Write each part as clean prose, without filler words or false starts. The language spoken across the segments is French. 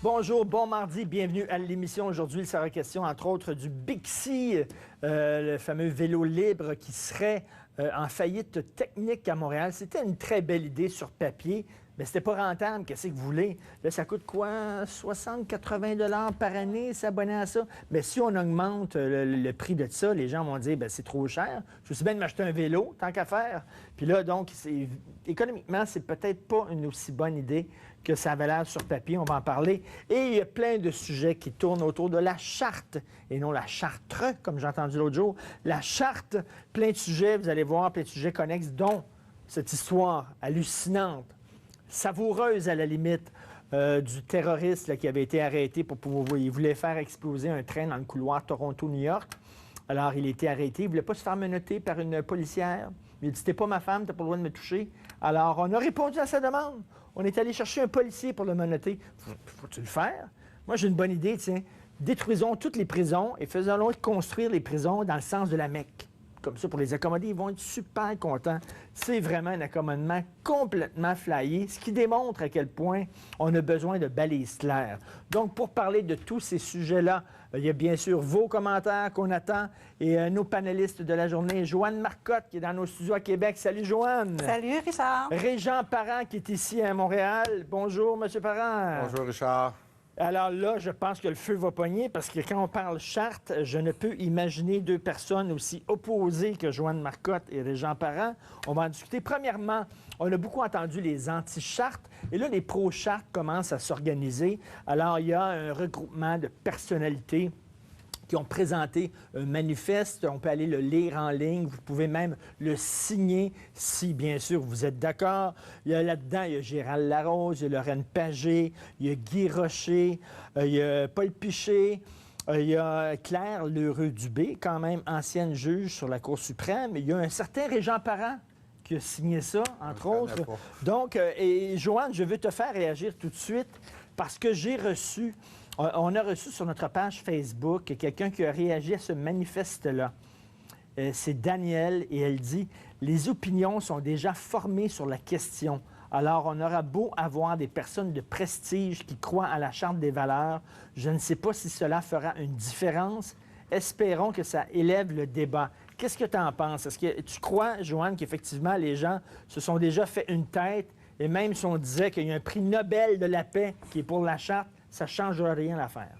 Bonjour, bon mardi, bienvenue à l'émission. Aujourd'hui, il sera question, entre autres, du Bixi, le fameux vélo libre qui serait en faillite technique à Montréal. C'était une très belle idée sur papier, mais c'était pas rentable. Qu'est-ce que vous voulez? Là, ça coûte quoi? 60-80 $ par année, s'abonner à ça? Mais si on augmente le prix de ça, les gens vont dire, ben c'est trop cher. Je suis bien de m'acheter un vélo, tant qu'à faire. Puis là, donc, économiquement, c'est peut-être pas une aussi bonne idée que ça avait l'air sur papier. On va en parler. Et il y a plein de sujets qui tournent autour de la charte, et non la chartre, comme j'ai entendu l'autre jour. La charte, plein de sujets, vous allez voir, plein de sujets connexes, dont cette histoire hallucinante, savoureuse à la limite, du terroriste là, qui avait été arrêté pour pouvoir... Il voulait faire exploser un train dans le couloir Toronto-New York. Alors, il a été arrêté. Il ne voulait pas se faire menotter par une policière. Il a dit, t'es pas ma femme, t'as pas le droit de me toucher. Alors, on a répondu à sa demande. On est allé chercher un policier pour le menotter. Faut-tu le faire? Moi, j'ai une bonne idée, tiens. Détruisons toutes les prisons et faisons-le construire les prisons dans le sens de la Mecque. Comme ça, pour les accommoder, ils vont être super contents. C'est vraiment un accommodement complètement flyé, ce qui démontre à quel point on a besoin de balises claires. Donc, pour parler de tous ces sujets-là, il y a bien sûr vos commentaires qu'on attend et nos panélistes de la journée, Joanne Marcotte, qui est dans nos studios à Québec. Salut, Joanne! Salut, Richard! Régent Parent, qui est ici à Montréal. Bonjour, M. Parent! Bonjour, Richard. Alors là, je pense que le feu va pogner parce que quand on parle charte, je ne peux imaginer deux personnes aussi opposées que Joanne Marcotte et Régent Parent. On va en discuter. Premièrement, on a beaucoup entendu les anti-chartes et là, les pro-chartes commencent à s'organiser. Alors, il y a un regroupement de personnalités qui ont présenté un manifeste. On peut aller le lire en ligne. Vous pouvez même le signer si, bien sûr, vous êtes d'accord. Là-dedans, il y a Gérald Larose, il y a Lorraine Pagé, il y a Guy Rocher, il y a Paul Piché, il y a Claire Lheureux-Dubé, quand même ancienne juge sur la Cour suprême. Il y a un certain Régent Parent qui a signé ça, entre autres. Donc, et Joanne, je veux te faire réagir tout de suite parce que j'ai reçu... On a reçu sur notre page Facebook quelqu'un qui a réagi à ce manifeste-là. C'est Danielle et elle dit « Les opinions sont déjà formées sur la question. Alors, on aura beau avoir des personnes de prestige qui croient à la Charte des valeurs. Je ne sais pas si cela fera une différence. Espérons que ça élève le débat. » Qu'est-ce que tu en penses? Est-ce que tu crois, Joanne, qu'effectivement, les gens se sont déjà fait une tête et même si on disait qu'il y a un prix Nobel de la paix qui est pour la Charte, ça ne changera rien l'affaire?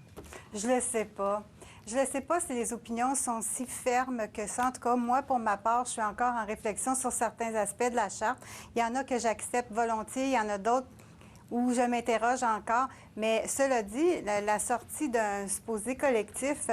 Je le sais pas. Je ne sais pas si les opinions sont si fermes que ça. En tout cas, moi, pour ma part, je suis encore en réflexion sur certains aspects de la Charte. Il y en a que j'accepte volontiers, il y en a d'autres où je m'interroge encore. Mais cela dit, la sortie d'un supposé collectif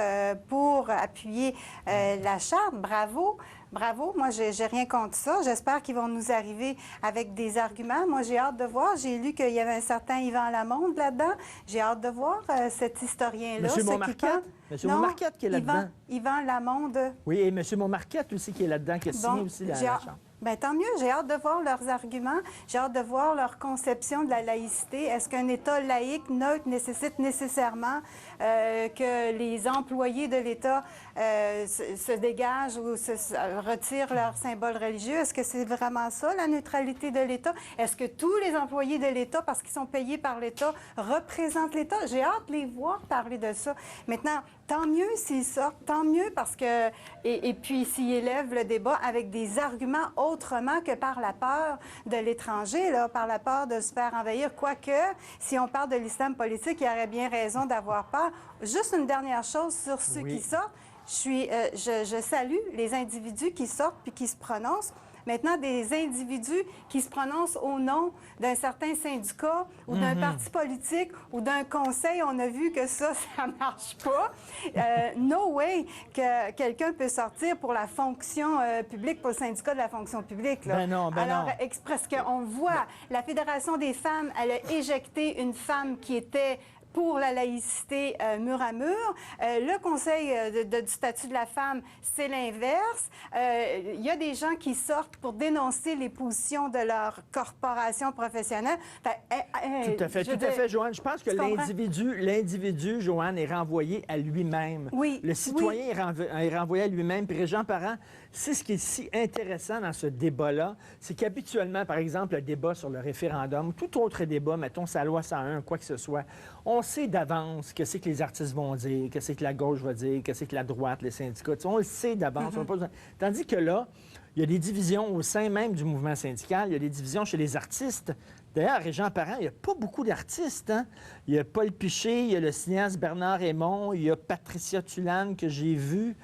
pour appuyer la Charte, bravo. Bravo, moi, j'ai rien contre ça. J'espère qu'ils vont nous arriver avec des arguments. Moi, j'ai hâte de voir. J'ai lu qu'il y avait un certain Yvan Lamonde là-dedans. J'ai hâte de voir cet historien-là. M. Montmarquette? M. Montmarquette qui est là-dedans. Yvan Lamonde. Oui, et M. Montmarquette aussi qui est là-dedans, qui a signé aussi la Charte. Bien, tant mieux. J'ai hâte de voir leurs arguments. J'ai hâte de voir leur conception de la laïcité. Est-ce qu'un État laïque, neutre, nécessite nécessairement que les employés de l'État se dégagent ou retirent leurs symboles religieux? Est-ce que c'est vraiment ça, la neutralité de l'État? Est-ce que tous les employés de l'État, parce qu'ils sont payés par l'État, représentent l'État? J'ai hâte de les voir parler de ça. Maintenant, tant mieux s'ils sortent, tant mieux parce que... Et puis, s'ils élèvent le débat avec des arguments autrement que par la peur de l'étranger, là, par la peur de se faire envahir. Quoique, si on parle de l'islam politique, il y aurait bien raison d'avoir peur. Juste une dernière chose sur ceux qui sortent. Je salue les individus qui sortent puis qui se prononcent. Maintenant, des individus qui se prononcent au nom d'un certain syndicat ou d'un parti politique ou d'un conseil, on a vu que ça marche pas. No way que quelqu'un peut sortir pour la fonction publique, pour le syndicat de la fonction publique. Là. Ben non. Alors, parce qu'on voit, la Fédération des femmes, elle a éjecté une femme qui était pour la laïcité mur à mur. Le Conseil du statut de la femme, c'est l'inverse. Il y a des gens qui sortent pour dénoncer les positions de leur corporation professionnelle. Tout à fait, Joanne. Je pense que l'individu, Joanne, est renvoyé à lui-même. Oui. Le citoyen est renvoyé à lui-même. Puis Régent Parent, c'est ce qui est si intéressant dans ce débat-là, c'est qu'habituellement, par exemple, le débat sur le référendum, tout autre débat, mettons sa loi 101, quoi que ce soit, on on sait d'avance qu'est-ce que les artistes vont dire, qu'est-ce que la gauche va dire, qu'est-ce que la droite, les syndicats. On le sait d'avance. On n'a pas besoin. Tandis que là, il y a des divisions au sein même du mouvement syndical. Il y a des divisions chez les artistes. D'ailleurs, à Régent Parent, il n'y a pas beaucoup d'artistes. Hein? Il y a Paul Piché, il y a le cinéaste Bernard Raymond, il y a Patricia Tulane que j'ai vue.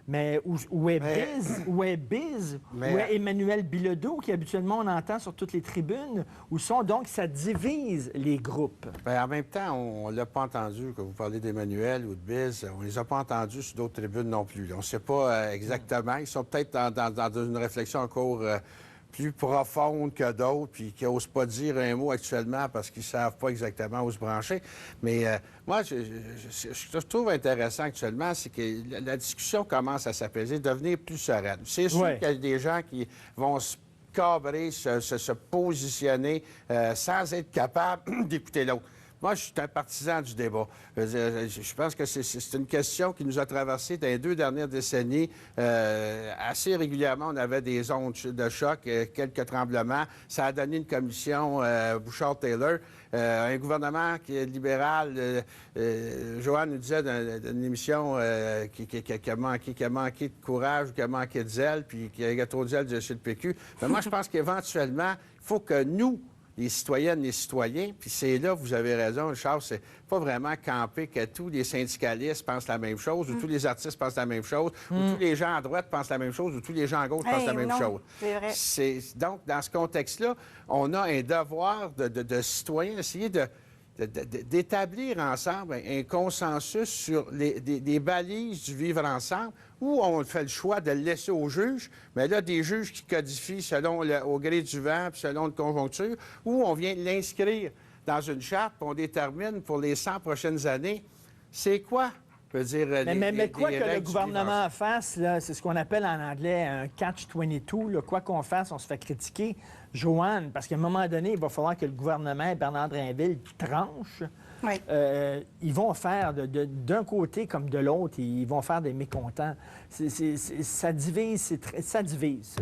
Mais où est Biz? Où est Emmanuel Bilodeau, qui habituellement on entend sur toutes les tribunes? Où sont donc, ça divise les groupes? Bien, en même temps, on ne l'a pas entendu, quand vous parlez d'Emmanuel ou de Biz, on ne les a pas entendus sur d'autres tribunes non plus. On ne sait pas exactement. Ils sont peut-être dans une réflexion encore plus profonde que d'autres, puis qui n'osent pas dire un mot actuellement parce qu'ils ne savent pas exactement où se brancher. Mais moi, je trouve intéressant actuellement, c'est que la discussion commence à s'apaiser, devenir plus sereine. C'est sûr qu'il y a des gens qui vont se cabrer, se positionner sans être capables d'écouter l'autre. Moi, je suis un partisan du débat. Je pense que c'est une question qui nous a traversé dans les 2 dernières décennies. Assez régulièrement, on avait des ondes de choc, quelques tremblements. Ça a donné une commission Bouchard-Taylor. Un gouvernement qui est libéral. Joanne nous disait dans une émission qui a manqué de courage, qui a manqué de zèle, puis qui a trop de zèle chez le PQ. Mais moi, je pense qu'éventuellement, il faut que nous, les citoyennes, les citoyens, puis c'est là, vous avez raison, Charles, c'est pas vraiment camper que tous les syndicalistes pensent la même chose, ou tous les artistes pensent la même chose, ou tous les gens à droite pensent la même chose, ou tous les gens à gauche pensent la même chose. C'est vrai. Donc, dans ce contexte-là, on a un devoir de citoyen d'essayer d'établir ensemble un consensus sur des balises du vivre ensemble, où on fait le choix de le laisser aux juges, mais là, des juges qui codifient au gré du vent puis selon une conjoncture, où on vient l'inscrire dans une charte, puis on détermine pour les 100 prochaines années, c'est quoi? Je veux dire, mais quoi que le gouvernement fasse, c'est ce qu'on appelle en anglais un catch-22. Quoi qu'on fasse, on se fait critiquer. Joanne, parce qu'à un moment donné, il va falloir que le gouvernement et Bernard Drinville tranchent. Oui. Ils vont faire, d'un côté comme de l'autre, ils vont faire des mécontents. Ça divise, ça divise.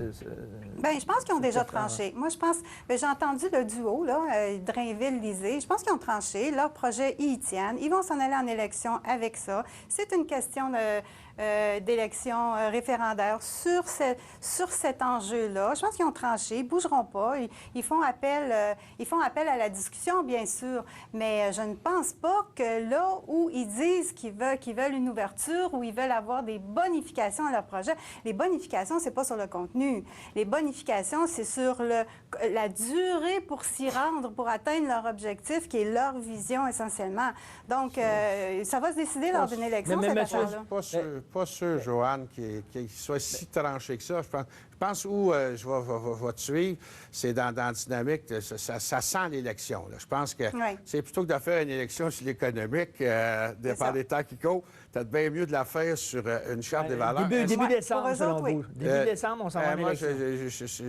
Bien, je pense qu'ils ont déjà tranché. Moi, je pense, j'ai entendu le duo, là, Drainville-Lisée. Je pense qu'ils ont tranché. Leur projet, ils y tiennent. Ils vont s'en aller en élection avec ça. C'est une question d'élection référendaire sur cet enjeu-là. Je pense qu'ils ont tranché. Ils ne bougeront pas. Ils font appel à la discussion, bien sûr. Mais je ne pense pas que là où ils disent qu'ils veulent une ouverture, où ils veulent avoir des bonifications à leur projet, les bonifications, c'est pas sur le contenu. Les bonifications, c'est sur la durée pour s'y rendre, pour atteindre leur objectif, qui est leur vision essentiellement. Donc, ça va se décider lors d'une élection, cette affaire-là. Pas sûr, Joanne, qu'il soit si tranché que ça. Je pense où je vais te suivre, c'est dans la dynamique, ça sent l'élection. Je pense que c'est plutôt que de faire une élection sur l'économique, par les temps qui courent, tu as bien mieux de la faire sur une charte des valeurs. Début décembre, selon vous. Début décembre, on s'en va en élection.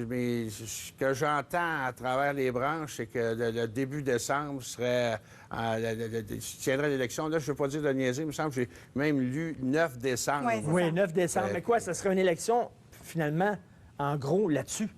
Mais ce que j'entends à travers les branches, c'est que le début décembre serait... tiendrait l'élection. Là, je ne veux pas dire de niaiser, il me semble que j'ai même lu 9 décembre. Oui, 9 décembre. Mais quoi, ça serait une élection, finalement, en gros, là-dessus?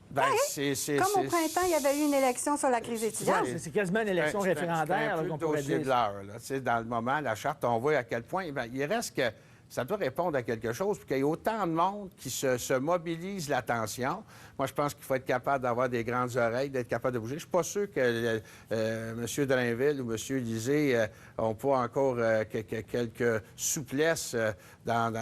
Ben, Comme au printemps, il y avait eu une élection sur la crise étudiante. C'est quasiment une élection référendaire. C'est un peu le dossier de l'heure. Dans le moment, la charte, on voit à quel point... il reste que ça doit répondre à quelque chose, puis qu'il y ait autant de monde qui se mobilise l'attention. Moi, je pense qu'il faut être capable d'avoir des grandes oreilles, d'être capable de bouger. Je ne suis pas sûr que M. Drainville ou M. Lisée n'ont pas encore quelques souplesses dans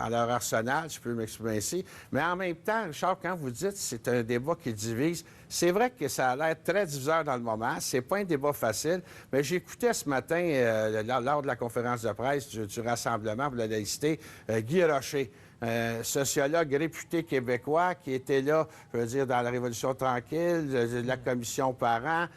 leur arsenal, si je peux m'exprimer ainsi. Mais en même temps, Richard, quand vous dites que c'est un débat qui divise, c'est vrai que ça a l'air très diviseur dans le moment. C'est pas un débat facile. Mais j'écoutais ce matin, lors de la conférence de presse du Rassemblement pour la laïcité, Guy Rocher, sociologue réputé québécois qui était là, je veux dire, dans la Révolution tranquille, la commission Parent,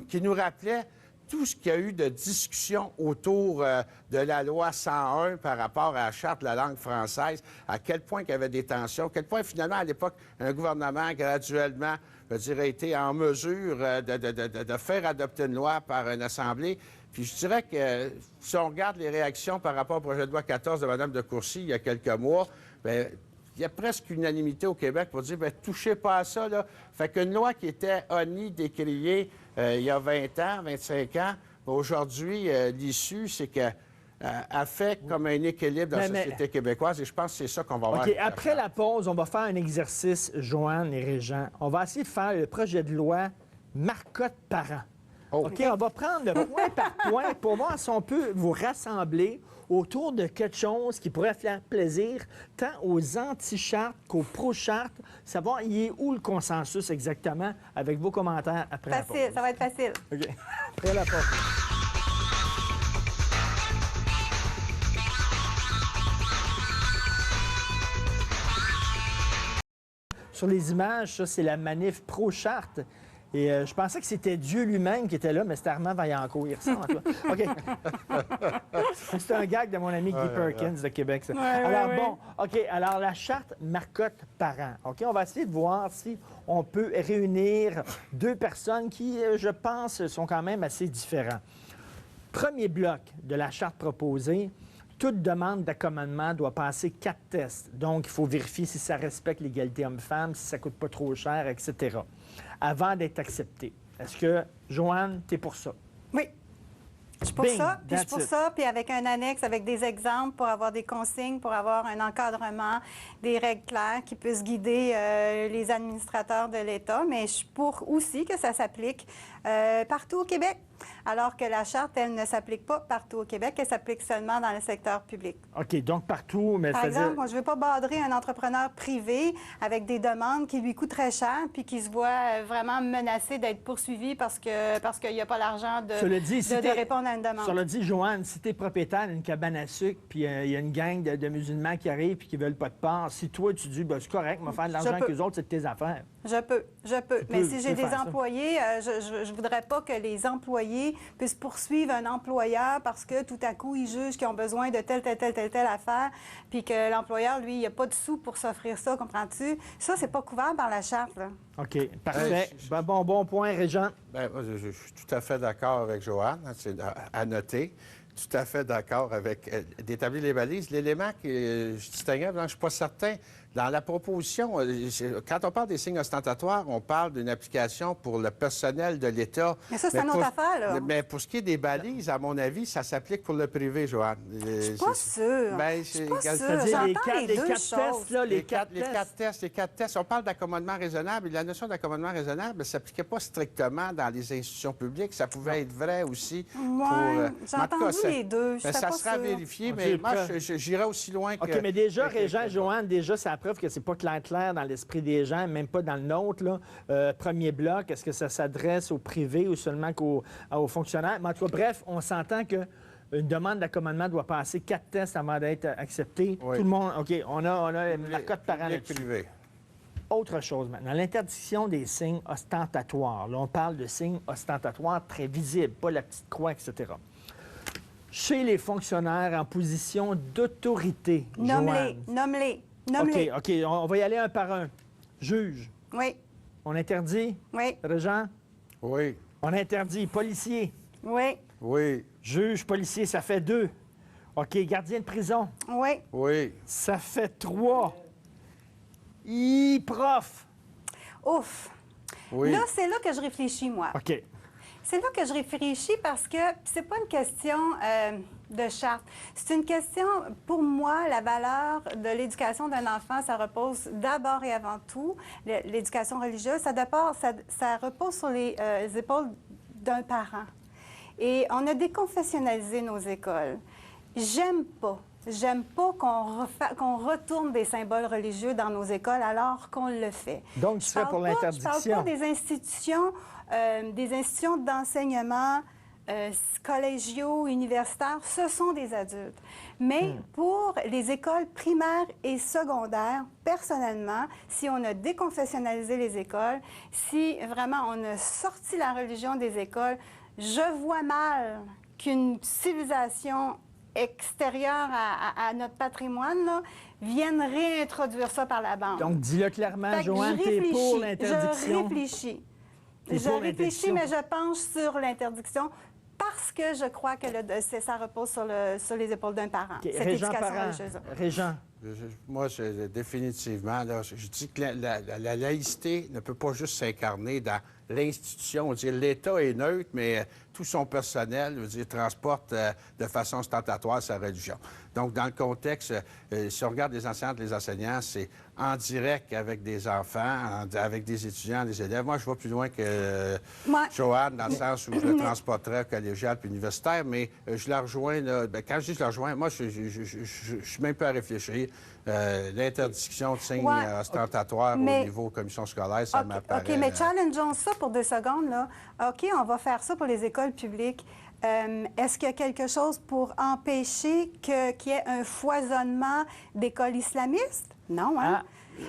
qui nous rappelait tout ce qu'il y a eu de discussion autour de la loi 101 par rapport à la Charte de la langue française, à quel point il y avait des tensions, à quel point, finalement, à l'époque, un gouvernement, graduellement, je veux dire, a été en mesure de faire adopter une loi par une assemblée. Puis je dirais que si on regarde les réactions par rapport au projet de loi 14 de Mme de Courcy il y a quelques mois, bien, il y a presque unanimité au Québec pour dire, bien, touchez pas à ça, là. Fait qu'une loi qui était honnie, décriée il y a 20 ans, 25 ans, aujourd'hui, l'issue, c'est que a fait comme un équilibre dans la société québécoise et je pense que c'est ça qu'on va voir. OK, après la pause, on va faire un exercice, Joanne et Régent. On va essayer de faire le projet de loi marcotte par an. Oh. OK, on va prendre le point par point pour voir si on peut vous rassembler autour de quelque chose qui pourrait faire plaisir tant aux anti-chartes qu'aux pro-chartes, savoir il est où le consensus exactement avec vos commentaires après la pause. Facile, ça va être facile. OK, après la pause. Sur les images, ça, c'est la manif pro-charte. Et je pensais que c'était Dieu lui-même qui était là, mais c'était Armand Vaillancourt. Il ressemble à toi. OK. C'est un gag de mon ami Guy Perkins de Québec, ça. Alors, bon, OK. Alors, la charte marcotte par an. OK? On va essayer de voir si on peut réunir deux personnes qui, je pense, sont quand même assez différents. Premier bloc de la charte proposée. Toute demande d'accommodement doit passer 4 tests. Donc, il faut vérifier si ça respecte l'égalité homme-femme, si ça ne coûte pas trop cher, etc., avant d'être accepté. Est-ce que, Joanne, tu es pour ça? Oui. Je suis pour Bing, ça, puis je suis pour that's it. ça, puis avec un annexe, avec des exemples pour avoir des consignes, pour avoir un encadrement, des règles claires qui puissent guider les administrateurs de l'État. Mais je suis pour aussi que ça s'applique partout au Québec, alors que la Charte, elle ne s'applique pas partout au Québec, elle s'applique seulement dans le secteur public. OK, donc partout, mais Par c'est-à-dire... exemple, moi, je ne veux pas badrer un entrepreneur privé avec des demandes qui lui coûtent très cher puis qui se voit vraiment menacé d'être poursuivi parce qu'il n'y a pas l'argent Cela dit, de répondre à une demande. Cela dit, Joanne, si tu es propriétaire d'une cabane à sucre, puis il y a une gang de musulmans qui arrivent et qui ne veulent pas de part, si toi, tu dis, ben, c'est correct, on va faire de l'argent avec eux autres, c'est de tes affaires. Je peux. Mais si j'ai des faire ça. employés, je ne voudrais pas que les employés puissent poursuivre un employeur parce que tout à coup, ils jugent qu'ils ont besoin de telle affaire, puis que l'employeur, lui, il n'y a pas de sous pour s'offrir ça, comprends-tu? Ça, c'est pas couvert par la Charte, là. OK, parfait. Bon point, Régent. Bien, moi, je suis tout à fait d'accord avec Joanne, hein, c'est à noter. Tout à fait d'accord avec d'établir les balises. L'élément que je distinguais, je ne suis pas certain. Dans la proposition, quand on parle des signes ostentatoires, on parle d'une application pour le personnel de l'État. Mais ça, c'est une autre affaire, là. Mais pour ce qui est des balises, à mon avis, ça s'applique pour le privé, Joanne. Je suis pas sûre. Ben, Je suis pas sûre. C'est-à-dire les J'entends les deux quatre choses. tests, là, les quatre tests. Les quatre tests. On parle d'accommodement raisonnable. Et la notion d'accommodement raisonnable ne s'appliquait pas strictement dans les institutions publiques. Ça pouvait être vrai aussi pour... Ouais, j'ai en tout cas, entendu les deux. Je ben, serais ça pas sera sûre. vérifié, OK, mais moi, preuve. j'irais aussi loin que... OK, mais déjà, Régent et Joanne, déjà, c'est la preuve que c'est pas clair dans l'esprit des gens, même pas dans le nôtre. Là. Premier bloc, est-ce que ça s'adresse au privé ou seulement aux fonctionnaires? Mais en tout cas, bref, on s'entend qu'une demande d'accommodement doit passer 4 tests avant d'être acceptée. Oui. Tout le monde, OK, on a la cote par an public, là-dessus. privé. Autre chose maintenant, l'interdiction des signes ostentatoires. Là, on parle de signes ostentatoires très visibles, pas la petite croix, etc. Chez les fonctionnaires en position d'autorité, Nomme-les, Joanne. nomme-les, nomme-les. OK, on va y aller un par un. Juge, Oui, on interdit. oui, Régent, Oui, on interdit. Policier, oui, oui, juge, policier, ça fait 2. OK, gardien de prison, oui. oui. ça fait 3. Prof. Ouf. Oui. Là, c'est là que je réfléchis, moi. OK. C'est là que je réfléchis parce que c'est pas une question de charte. C'est une question, pour moi, la valeur de l'éducation d'un enfant, ça repose d'abord et avant tout, l'éducation religieuse, ça repose sur les épaules d'un parent. Et on a déconfessionnalisé nos écoles. J'aime pas qu'on retourne des symboles religieux dans nos écoles alors qu'on le fait. Donc, tu serais pour l'interdiction. Je parle pas des institutions d'enseignement collégiaux, universitaires. Ce sont des adultes. Mais pour les écoles primaires et secondaires, personnellement, si on a déconfessionnalisé les écoles, si vraiment on a sorti la religion des écoles, je vois mal qu'une civilisation extérieure à notre patrimoine là, vienne réintroduire ça par la bande. Donc, dis-le clairement, Fait que Joanne, je t'es pour réfléchis, l'interdiction. Je réfléchis. T'es Je pour réfléchis, l'interdiction. mais je penche sur l'interdiction Parce que je crois que ça repose sur les épaules d'un parent, OK. cette Régent éducation Parent. religieuse. Régent. Moi, définitivement, là, je dis que la laïcité ne peut pas juste s'incarner dans l'institution. L'État est neutre, mais tout son personnel, transporte de façon ostentatoire sa religion. Donc, dans le contexte, si on regarde les enseignantes, les enseignants, c'est en direct avec des enfants, avec des étudiants, des élèves. Moi, je vais plus loin que Joanne, dans le sens où je le transporterais collégial puis universitaire, mais je la rejoins, là, quand je dis je la rejoins, moi, je suis même pas à réfléchir. L'interdiction de signes ostentatoires au niveau commission scolaire, ça m'apparaît... OK, mais challengeons ça pour 2 secondes, là. OK, on va faire ça pour les écoles publiques. Est-ce qu'il y a quelque chose pour empêcher qu'il y ait un foisonnement d'écoles islamistes? Non, hein?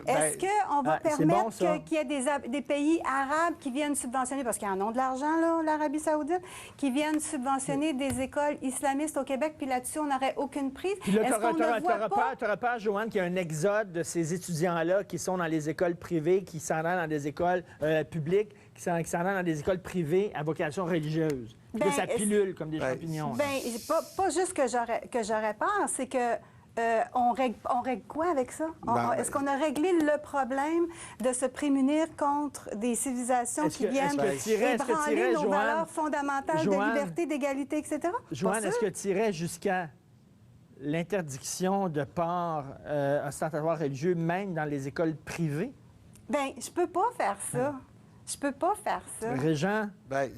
Est-ce qu'on va permettre qu'il y ait des pays arabes qui viennent subventionner, parce qu'ils en ont de l'argent, là, l'Arabie saoudite, qui viennent subventionner des écoles islamistes au Québec, puis là-dessus, on n'aurait aucune prise? Puis là, t'auras pas, Joanne, qu'il y a un exode de ces étudiants-là qui sont dans les écoles privées, qui s'en allent dans des écoles publiques, qui s'en allent dans des écoles privées à vocation religieuse. Puis là, ça pilule comme des champignons. Bien, pas juste que j'aurais peur, c'est que on règle quoi avec ça? Est-ce qu'on a réglé le problème de se prémunir contre des civilisations qui viennent ébranler nos valeurs fondamentales de liberté, d'égalité, etc.? Joanne, est-ce que tu irais jusqu'à l'interdiction de port ostentatoire religieux, même dans les écoles privées? Bien, je peux pas faire ça. Je peux pas faire ça. Régent,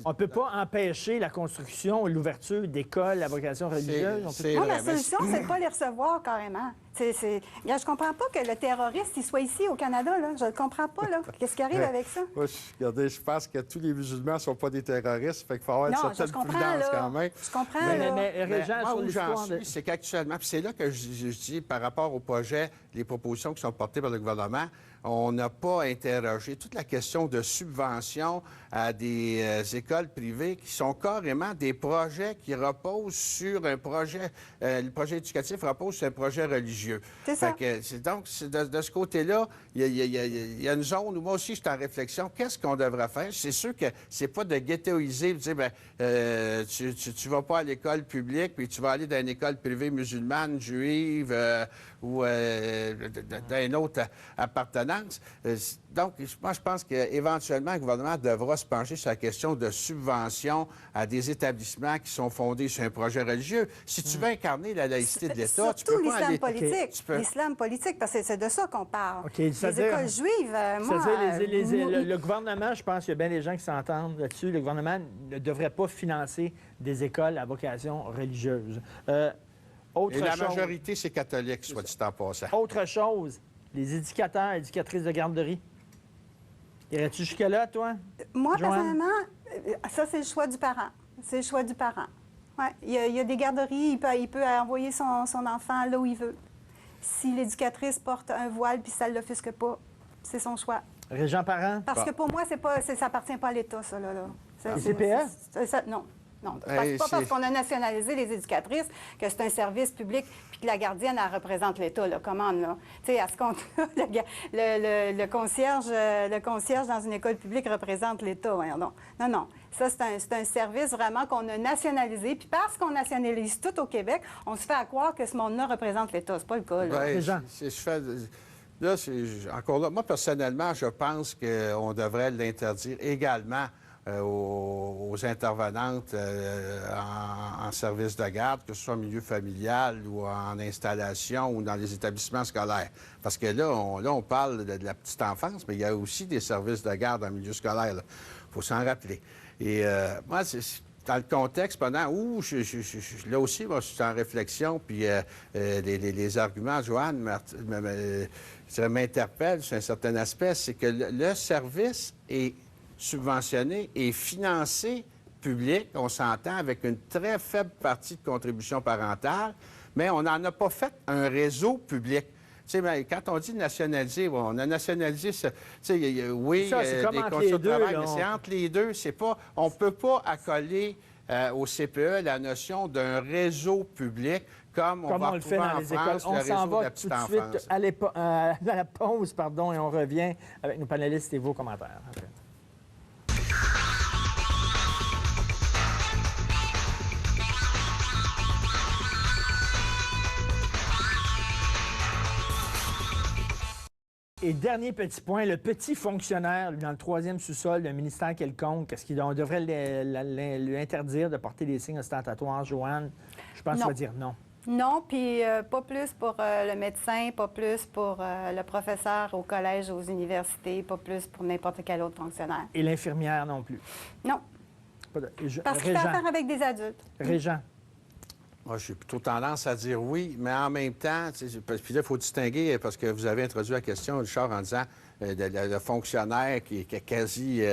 on ne peut pas empêcher la construction ou l'ouverture d'écoles à vocation religieuse. La solution, c'est de ne pas les recevoir carrément. Je comprends pas que le terroriste il soit ici au Canada. Là. Je ne comprends pas. Qu'est-ce qui arrive avec ça? Moi, regardez, je pense que tous les musulmans ne sont pas des terroristes. Fait qu'il faut avoir une certaine prudence quand même. Je comprends. Mais Régent, moi, sur où j'en l'histoire suis, c'est qu'actuellement, puis c'est là que je dis par rapport au projet, les propositions qui sont portées par le gouvernement, on n'a pas interrogé toute la question de subvention à des écoles privées qui sont carrément des projets qui reposent sur un projet... le projet éducatif repose sur un projet religieux. C'est ça. Donc, de ce côté-là, il y a une zone où moi aussi, je suis en réflexion. Qu'est-ce qu'on devrait faire? C'est sûr que c'est pas de ghettoiser, de dire, tu vas pas à l'école publique, puis tu vas aller dans une école privée musulmane, juive, ou d'une autre appartenance. Donc, moi, je pense qu'éventuellement, le gouvernement devra se pencher sur la question de subvention à des établissements qui sont fondés sur un projet religieux. Si tu veux incarner la laïcité de l'État, tu peux pas aller... Surtout l'islam politique. L'islam politique, parce que c'est de ça qu'on parle. Les écoles juives, le gouvernement, je pense qu'il y a bien des gens qui s'entendent là-dessus. Le gouvernement ne devrait pas financer des écoles à vocation religieuse. Et la majorité, c'est catholique, soit dit en passant. Autre chose, les éducateurs, éducatrices de garderie. Irais-tu jusque-là, toi? Moi, Joanne? personnellement, ça, c'est le choix du parent. C'est le choix du parent. Ouais. Il y a des garderies, il peut envoyer son enfant là où il veut. Si l'éducatrice porte un voile puis ça ne l'offusque pas, c'est son choix. Régent Parent? Parce que pour moi, ça appartient pas à l'État, ça, là. Les CPS? Non. Non, c'est pas parce qu'on a nationalisé les éducatrices que c'est un service public puis que la gardienne, elle représente l'État, là. Commande, là. Tu sais, à ce compte-là, le concierge dans une école publique représente l'État. Non. Ça, c'est un service vraiment qu'on a nationalisé. Puis parce qu'on nationalise tout au Québec, on se fait à croire que ce monde-là représente l'État. C'est pas le cas, là. Encore là, moi, personnellement, je pense qu'on devrait l'interdire également aux intervenantes en service de garde, que ce soit en milieu familial ou en installation ou dans les établissements scolaires. Parce que là, on parle de la petite enfance, mais il y a aussi des services de garde en milieu scolaire. Il faut s'en rappeler. Et moi, c'est dans le contexte, pendant où là aussi, moi, je suis en réflexion, puis les arguments, Joanne, m'interpellent sur un certain aspect, c'est que le service est subventionné et financé public, on s'entend, avec une très faible partie de contribution parentale, mais on n'en a pas fait un réseau public. Tu sais, quand on dit nationaliser, on a nationalisé, oui, des conditions de travail, mais c'est entre les deux. C'est pas, on ne peut pas accoler au CPE la notion d'un réseau public comme on va le fait dans les écoles. On s'en va tout de suite à la pause, et on revient avec nos panélistes et vos commentaires. Après. Et dernier petit point, le petit fonctionnaire, lui, dans le 3e sous-sol d'un ministère quelconque, est-ce qu'on devrait lui interdire de porter des signes ostentatoires, Joanne? Je pense que tu vas dire non. Non, puis pas plus pour le médecin, pas plus pour le professeur au collège, aux universités, pas plus pour n'importe quel autre fonctionnaire. Et l'infirmière non plus? Non. Parce qu'il fait affaire avec des adultes. Régent. Moi, j'ai plutôt tendance à dire oui, mais en même temps, puis là, il faut distinguer, parce que vous avez introduit la question, Richard, en disant le fonctionnaire qui est quasi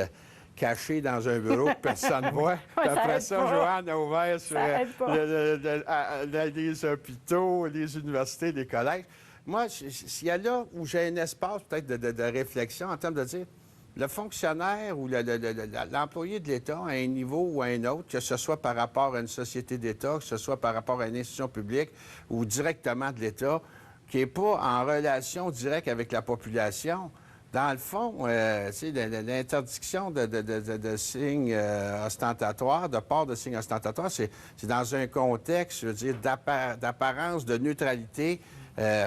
caché dans un bureau que personne ne voit. Puis après ça, Joanne a ouvert sur les hôpitaux, les universités, les collèges. Moi, s'il y a là où j'ai un espace peut-être de réflexion en termes de dire le fonctionnaire ou l'employé de l'État à un niveau ou à un autre, que ce soit par rapport à une société d'État, que ce soit par rapport à une institution publique ou directement de l'État, qui n'est pas en relation directe avec la population, dans le fond, l'interdiction de signes ostentatoires, de port de signes ostentatoires, c'est dans un contexte, je veux dire, d'apparence de neutralité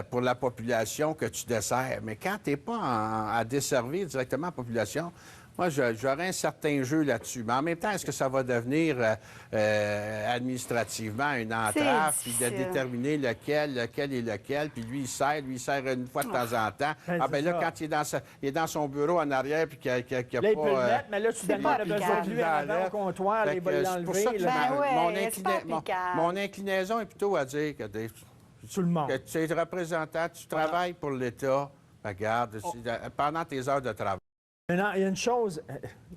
pour la population que tu desserres. Mais quand tu n'es pas à desservir directement la population, moi, j'aurais un certain jeu là-dessus. Mais en même temps, est-ce que ça va devenir administrativement une entrave, puis de déterminer lequel est lequel, puis lui, il sert une fois de temps en temps. Là, quand il est dans son bureau en arrière, puis qu'il n'y a là, pas... il peut le mettre, mais là, soudainement, il a besoin de lui avant au comptoir, il va l'enlever. Mon inclinaison est plutôt à dire que tout le monde. Que tu es représentant, tu travailles pour l'État, regarde, pendant tes heures de travail. Maintenant, il y a une chose,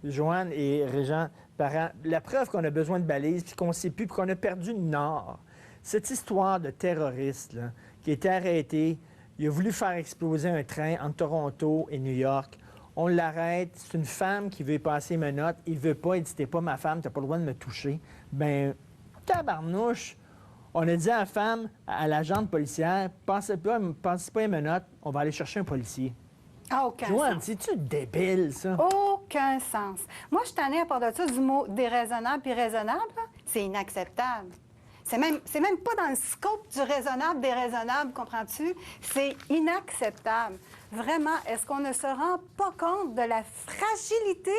Joanne et Régent, parents, la preuve qu'on a besoin de balises, puis qu'on ne sait plus, puis qu'on a perdu le Nord. Cette histoire de terroriste là, qui a été arrêté, il a voulu faire exploser un train entre Toronto et New York. On l'arrête, c'est une femme qui veut passer menottes, il veut pas, il dit « T'es pas ma femme, t'as pas le droit de me toucher ». Ben, tabarnouche! On a dit à la femme, à l'agente policière, pensez pas à une menotte, on va aller chercher un policier. Ah, aucun Joanne, sens. c'est-tu débile, ça? Aucun sens. Moi, je suis tannée à part de ça du mot déraisonnable puis raisonnable. C'est inacceptable. C'est même pas dans le scope du raisonnable, déraisonnable, comprends-tu? C'est inacceptable. Vraiment, est-ce qu'on ne se rend pas compte de la fragilité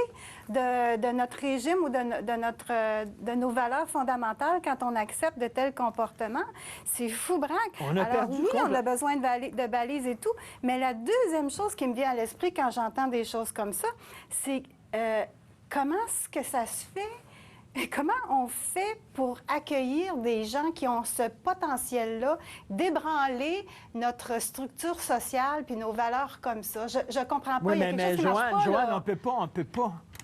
de notre régime ou de nos valeurs fondamentales quand on accepte de tels comportements? C'est fou, braque. Alors oui, on a besoin de balises et tout, mais la deuxième chose qui me vient à l'esprit quand j'entends des choses comme ça, c'est comment est-ce que ça se fait? Comment on fait pour accueillir des gens qui ont ce potentiel-là, d'ébranler notre structure sociale puis nos valeurs comme ça? Je comprends pas. Oui, il y a quelque chose qui marche pas, Joanne, là.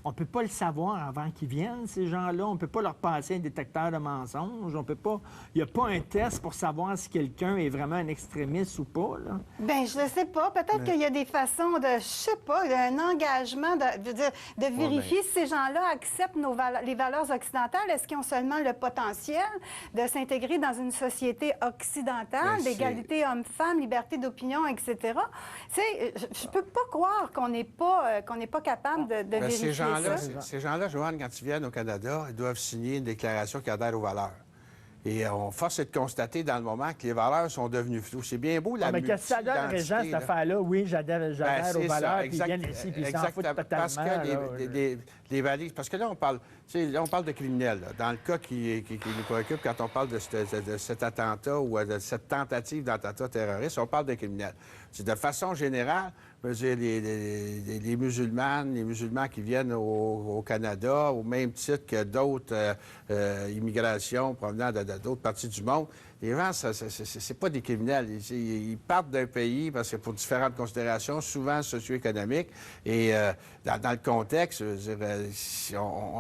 on peut pas le savoir avant qu'ils viennent, ces gens-là. On peut pas leur passer un détecteur de mensonges. On peut pas... Il n'y a pas un test pour savoir si quelqu'un est vraiment un extrémiste ou pas, là. Bien, je ne sais pas. Peut-être qu'il y a des façons de, je sais pas, un engagement de vérifier si ces gens-là acceptent les valeurs occidentales. Est-ce qu'ils ont seulement le potentiel de s'intégrer dans une société occidentale, d'égalité homme-femme, liberté d'opinion, etc.? Tu sais, je peux pas croire qu'on n'est pas capable de vérifier ça. Ces gens-là, Joanne, quand ils viennent au Canada, ils doivent signer une déclaration qui adhère aux valeurs. Et on force est de constater dans le moment que les valeurs sont devenues floues. C'est bien beau la multidentité. Mais qu'est-ce que ça donne, Régent, cette affaire-là? Oui, j'adhère aux valeurs, puis ils viennent ici, puis ils s'en foutent totalement. Parce que les valises... Parce que là, on parle de criminels. Là. Dans le cas qui nous préoccupe, quand on parle de cet attentat ou de cette tentative d'attentat terroriste, on parle de criminels. C'est de façon générale, je veux dire, les musulmans qui viennent au Canada, au même titre que d'autres immigrations provenant d'autres parties du monde, les gens, c'est pas des criminels. Ils partent d'un pays parce que pour différentes considérations, souvent socio-économiques. Et dans le contexte, je veux dire,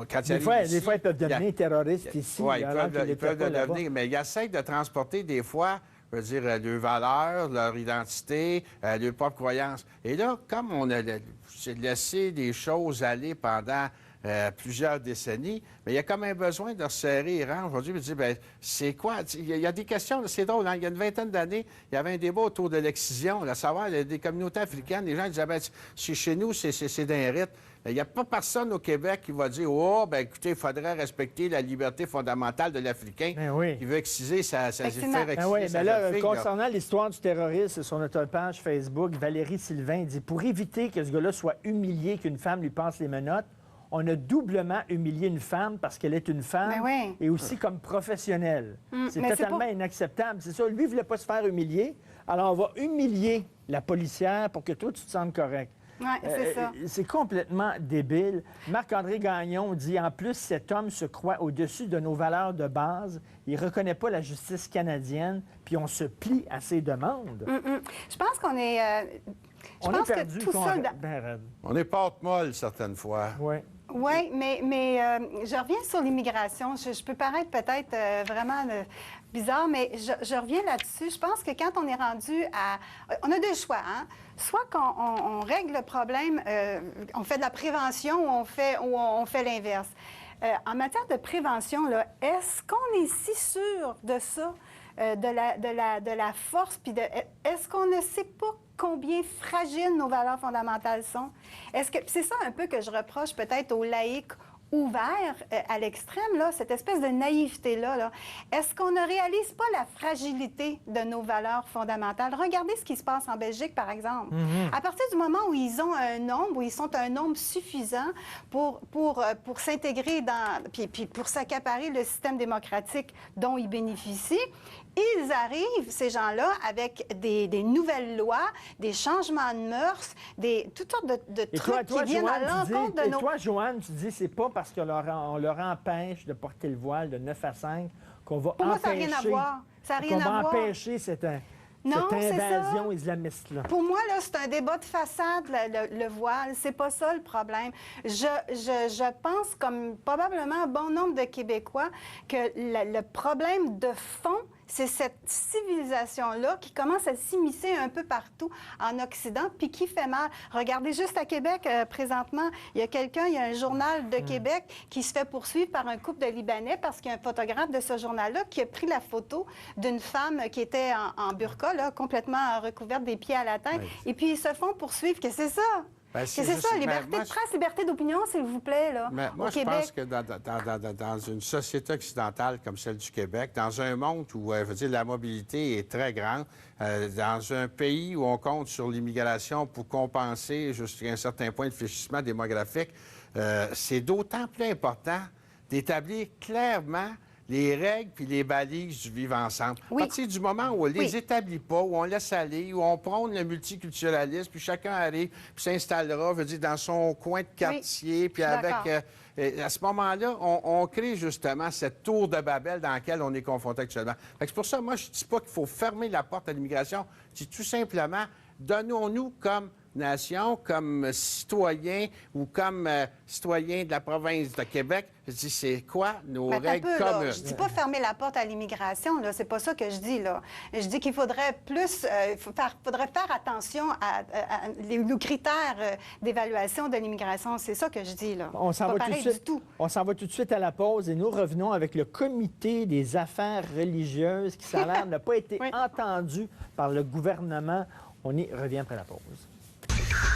quand des fois, ils peuvent devenir terroristes ici. Oui, ils peuvent le devenir, mais ils essaient de transporter des fois, je veux dire, leurs valeurs, leur identité, leurs propres croyances. Et là, comme on a laissé des choses aller pendant plusieurs décennies. Mais il y a quand même besoin de resserrer les rangs aujourd'hui et de dire, bien, c'est quoi? Il y a des questions, c'est drôle, hein? Il y a une vingtaine d'années, il y avait un débat autour de l'excision, à savoir des communautés africaines. Les gens disaient, bien, chez nous, c'est d'un rite. Il n'y a pas personne au Québec qui va dire, oh, bien, écoutez, il faudrait respecter la liberté fondamentale de l'Africain qui veut exciser faire exciser sa là, fille, concernant l'histoire du terrorisme, sur notre page Facebook, Valérie Sylvain dit, pour éviter que ce gars-là soit humilié, qu'une femme lui passe les menottes, on a doublement humilié une femme parce qu'elle est une femme et aussi comme professionnelle. C'est totalement inacceptable. C'est ça. Lui, il ne voulait pas se faire humilier. Alors, on va humilier la policière pour que toi, tu te sentes correct. Oui, c'est ça. C'est complètement débile. Marc-André Gagnon dit, en plus, cet homme se croit au-dessus de nos valeurs de base. Il ne reconnaît pas la justice canadienne, puis on se plie à ses demandes. Je pense qu'on est... on est perdu. On est porte-molle certaines fois. Oui. Oui, mais je reviens sur l'immigration. Je peux paraître peut-être vraiment bizarre, mais je reviens là-dessus. Je pense que quand on est rendu à... On a deux choix, hein? Soit qu'on règle le problème, on fait de la prévention ou on fait l'inverse. En matière de prévention, là, est-ce qu'on est si sûr de ça, de la force, puis est-ce qu'on ne sait pas combien fragiles nos valeurs fondamentales sont? Est-ce que c'est ça un peu que je reproche peut-être aux laïcs ouverts à l'extrême, là, cette espèce de naïveté-là. Là. Est-ce qu'on ne réalise pas la fragilité de nos valeurs fondamentales? Regardez ce qui se passe en Belgique, par exemple. À partir du moment où ils ont un nombre, où ils sont un nombre suffisant pour s'intégrer dans... puis pour s'accaparer le système démocratique dont ils bénéficient, ils arrivent, ces gens-là, avec des nouvelles lois, des changements de mœurs, toutes sortes de trucs qui viennent à l'encontre de nos... Et toi, Joanne, tu dis, c'est pas parce qu'on leur empêche de porter le voile de 9 à 5 qu'on va Pour moi, ça n'a rien à voir. Ça n'a rien à voir. Empêcher cette invasion islamiste-là. Pour moi, là, c'est un débat de façade, le voile. C'est pas ça le problème. Je pense, comme probablement un bon nombre de Québécois, que le problème de fond, c'est cette civilisation-là qui commence à s'immiscer un peu partout en Occident, puis qui fait mal. Regardez juste à Québec, présentement, il y a un journal de Québec qui se fait poursuivre par un couple de Libanais parce qu'il y a un photographe de ce journal-là qui a pris la photo d'une femme qui était en burqa, là, complètement recouverte des pieds à la tête, et puis ils se font poursuivre. Qu'est-ce que c'est ça? C'est ça, liberté de presse, liberté d'opinion, s'il vous plaît, là, moi, je pense que dans une société occidentale comme celle du Québec, dans un monde où, je veux dire, la mobilité est très grande, dans un pays où on compte sur l'immigration pour compenser jusqu'à un certain point de fléchissement démographique, c'est d'autant plus important d'établir clairement les règles puis les balises du vivre ensemble. À partir du moment où on les établit pas, où on laisse aller, où on prône le multiculturalisme, puis chacun arrive, puis s'installera, je veux dire, dans son coin de quartier, puis avec... à ce moment-là, on crée justement cette tour de Babel dans laquelle on est confronté actuellement. C'est pour ça, moi, je ne dis pas qu'il faut fermer la porte à l'immigration. Je dis tout simplement, donnons-nous comme nation, comme citoyen ou comme citoyen de la province de Québec, je dis, c'est quoi nos règles communes? Je dis pas fermer la porte à l'immigration, là. C'est pas ça que je dis, là. Je dis qu'il faudrait plus... faudrait faire attention aux critères d'évaluation de l'immigration. C'est ça que je dis, là. On s'en va tout de suite à la pause et nous revenons avec le Comité des affaires religieuses qui, ça a l'air, n'a pas été entendu par le gouvernement. On y revient après la pause.